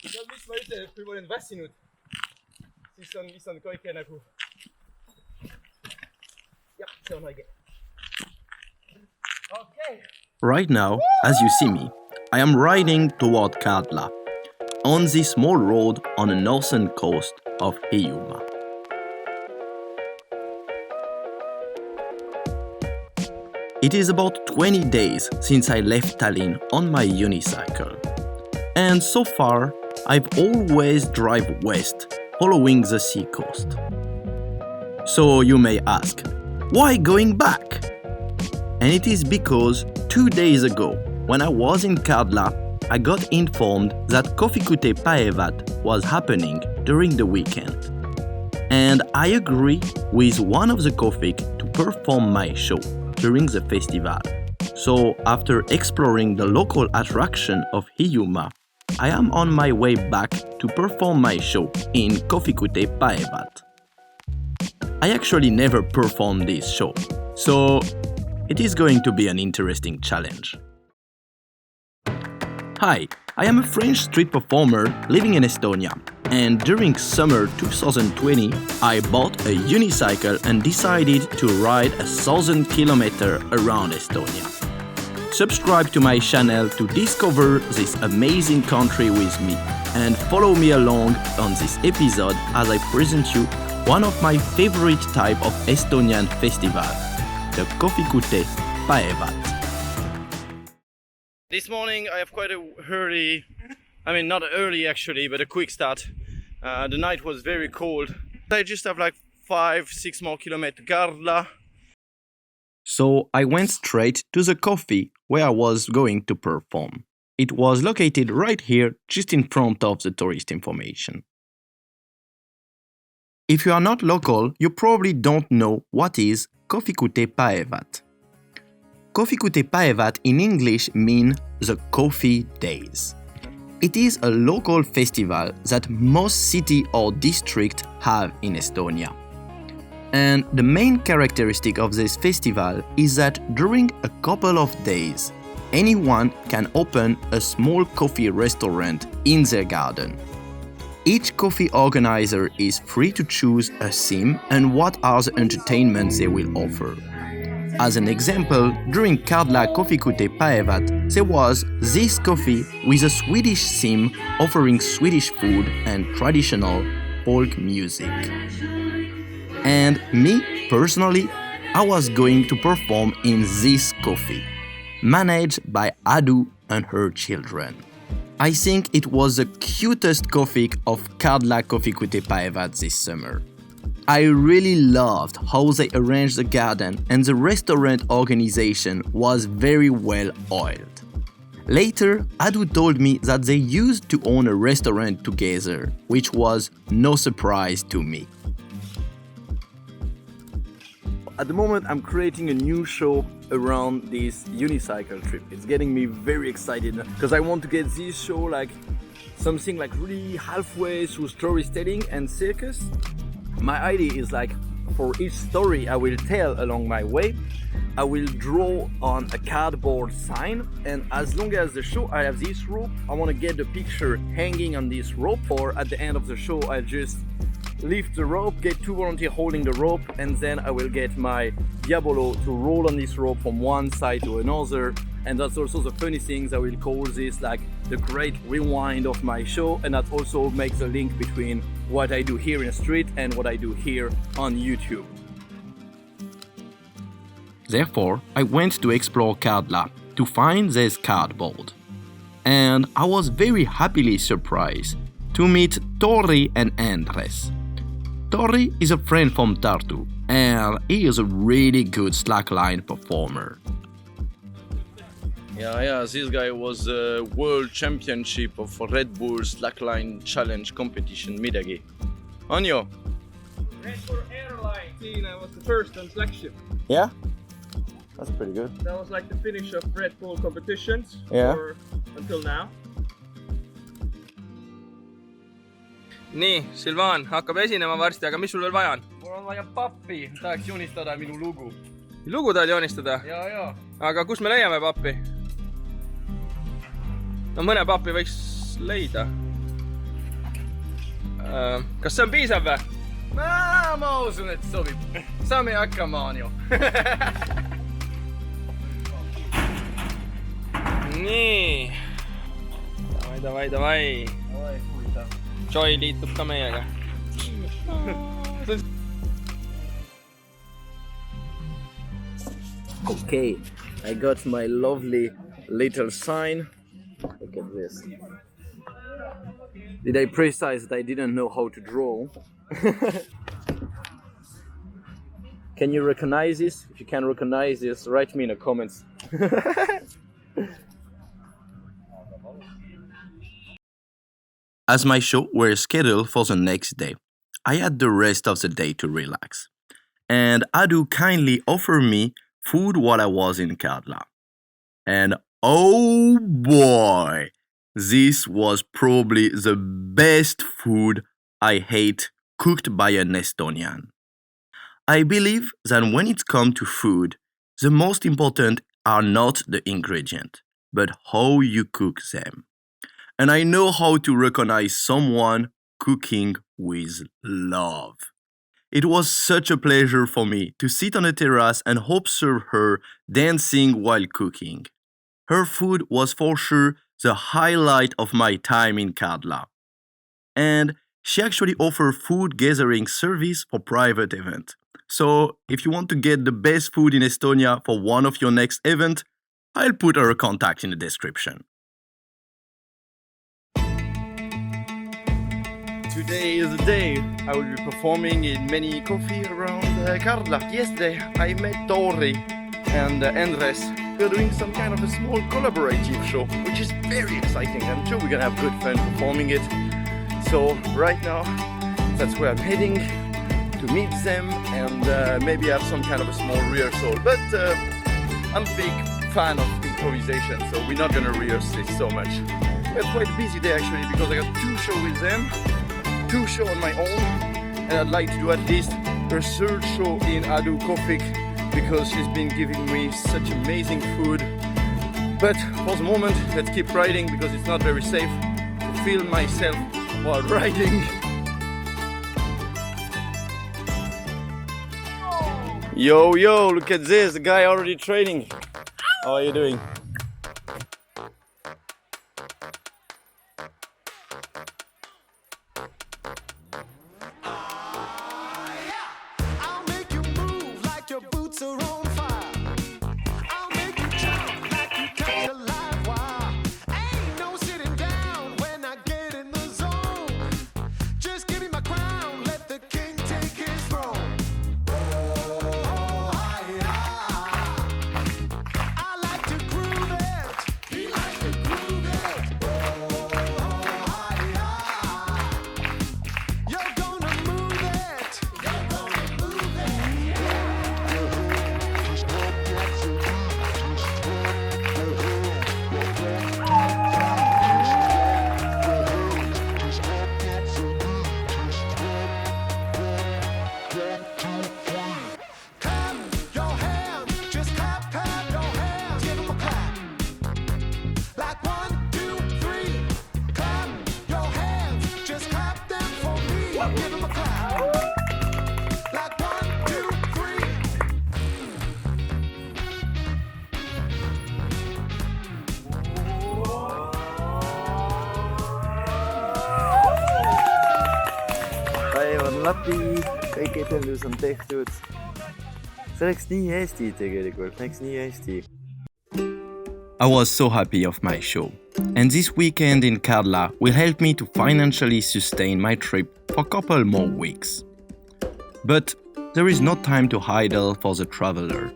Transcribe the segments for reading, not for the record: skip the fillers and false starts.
Mis ma ütlen, et kui ma olen väsinud, siis on ka ikka nagu... Jah, see on õige. Okay. Right now, as you see me, I am riding toward Kardla, on this small road on the northern coast of HIIUMAA. It is about 20 days since I left Tallinn on my unicycle. And so far, I've always driven west, following the sea coast. So you may ask, why going back? And it is because 2 days ago, when I was in Kardla, I got informed that Kohvikute paevad was happening during the weekend. And I agree with one of the Kohvik to perform my show during the festival. So after exploring the local attraction of HIIUMAA, I am on my way back to perform my show in Kohvikute paevad. I actually never performed this show, so it is going to be an interesting challenge. Hi, I am a French street performer living in Estonia, and during summer 2020 I bought a unicycle and decided to ride 1,000 kilometers around Estonia. Subscribe to my channel to discover this amazing country with me, and follow me along on this episode as I present you one of my favorite type of Estonian festival, the Kohvikute paevad. This morning I have quite a early, not early actually, but a quick start. The night was very cold. I just have like 5-6 more kilometers to Kardla. So I went straight to the coffee where I was going to perform. It was located right here, just in front of the tourist information. If you are not local, you probably don't know what is Kohvikute paevad. Kohvikute paevad in English mean the coffee days. It is a local festival that most city or district have in Estonia. And the main characteristic of this festival is that during a couple of days, anyone can open a small coffee restaurant in their garden. Each coffee organizer is free to choose a theme and what are the entertainments they will offer. As an example, during Kardla Kohvikute paevad, there was this coffee with a Swedish theme offering Swedish food and traditional folk music. And me, personally, I was going to perform in this coffee, managed by Adu and her children. I think it was the cutest coffee of Kardla Kohvikute paevad this summer. I really loved how they arranged the garden, and the restaurant organization was very well oiled. Later, Adu told me that they used to own a restaurant together, which was no surprise to me. At the moment, I'm creating a new show around this unicycle trip. It's getting me very excited because I want to get this show like something like really halfway through storytelling and circus. My idea is like for each story I will tell along my way, I will draw on a cardboard sign, and as long as the show I have this rope, I want to get the picture hanging on this rope, or at the end of the show I just lift the rope, get 2 volunteers holding the rope, and then I will get my diavolo to roll on this rope from one side to another. And that's also the funny things, I will call this like the great rewind of my show, and that also makes a link between what I do here in the street and what I do here on YouTube. Therefore, I went to explore Kardla to find this cardboard. And I was very happily surprised to meet Tori and Andres. Tori is a friend from Tartu, and he is a really good slackline performer. Yeah, this guy was a world championship of Red Bull slackline challenge competition midagi. On you? Red Bull Airline team, I was the first on selection. Yeah? That's pretty good. That was like the finish of Red Bull competitions until now. Nii, Sylvain hakkab esinema varsti, aga mis sul veel vaja on? Mul on vaja pappi, tahaks joonistada minu lugu. Lugu tahad joonistada? Jaa. Aga kus me leiame pappi? no mõne papi võiks leida. Kas see on piisav või? Ma usun, et sobib. Saame hakkama, on ju. Nii. Davai. Joy liitub ka meiega. Okay, I got my lovely little sign. Look at this. Did I precise that I didn't know how to draw? Can you recognize this? If you can recognize this, write me in the comments. As my show were scheduled for the next day, I had the rest of the day to relax. And Adu kindly offered me food while I was in Kardla. And oh boy, this was probably the best food I ate cooked by an Estonian. I believe that when it comes to food, the most important are not the ingredients, but how you cook them. And I know how to recognize someone cooking with love. It was such a pleasure for me to sit on a terrace and observe her dancing while cooking. Her food was for sure the highlight of my time in Kardla. And she actually offered food gathering service for private event. So if you want to get the best food in Estonia for one of your next event, I'll put her contact in the description. Today is the day I will be performing in many coffee around Kardla. Yesterday I met Tori and Andres. We're doing some kind of a small collaborative show, which is very exciting. I'm sure we're gonna have good fun performing it. So right now, that's where I'm heading to meet them and maybe have some kind of a small rehearsal. But I'm a big fan of improvisation, so we're not gonna rehearse this so much. We had quite a busy day actually because I got 2 shows with them, 2 shows on my own, and I'd like to do at least her 3rd show in Kohvikute because she's been giving me such amazing food. But for the moment, let's keep riding because it's not very safe to film myself while riding. Yo, look at this, the guy already training. How are you doing? Päev on läbi, kõik etendus on tehtud. See läks nii hästi tegelikult, läks nii hästi. I was so happy of my show, and this weekend in Kardla will help me to financially sustain my trip for a couple more weeks. But there is no time to idle for the traveler,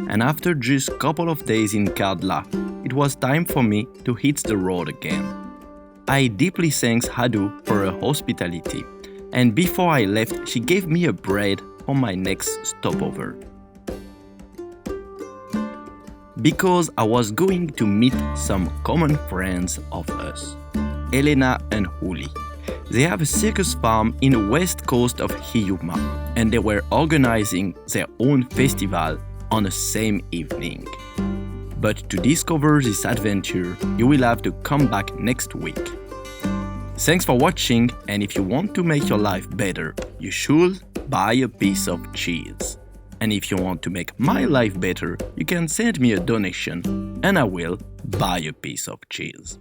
and after just a couple of days in Kardla, it was time for me to hit the road again. I deeply thank Adu for her hospitality, and before I left, she gave me a bread for my next stopover. Because I was going to meet some common friends of us, Elena and Uli. They have a circus farm in the west coast of HIIUMAA, and they were organizing their own festival on the same evening. But to discover this adventure, you will have to come back next week. Thanks for watching, and if you want to make your life better, you should buy a piece of cheese. And if you want to make my life better, you can send me a donation, and I will buy a piece of cheese.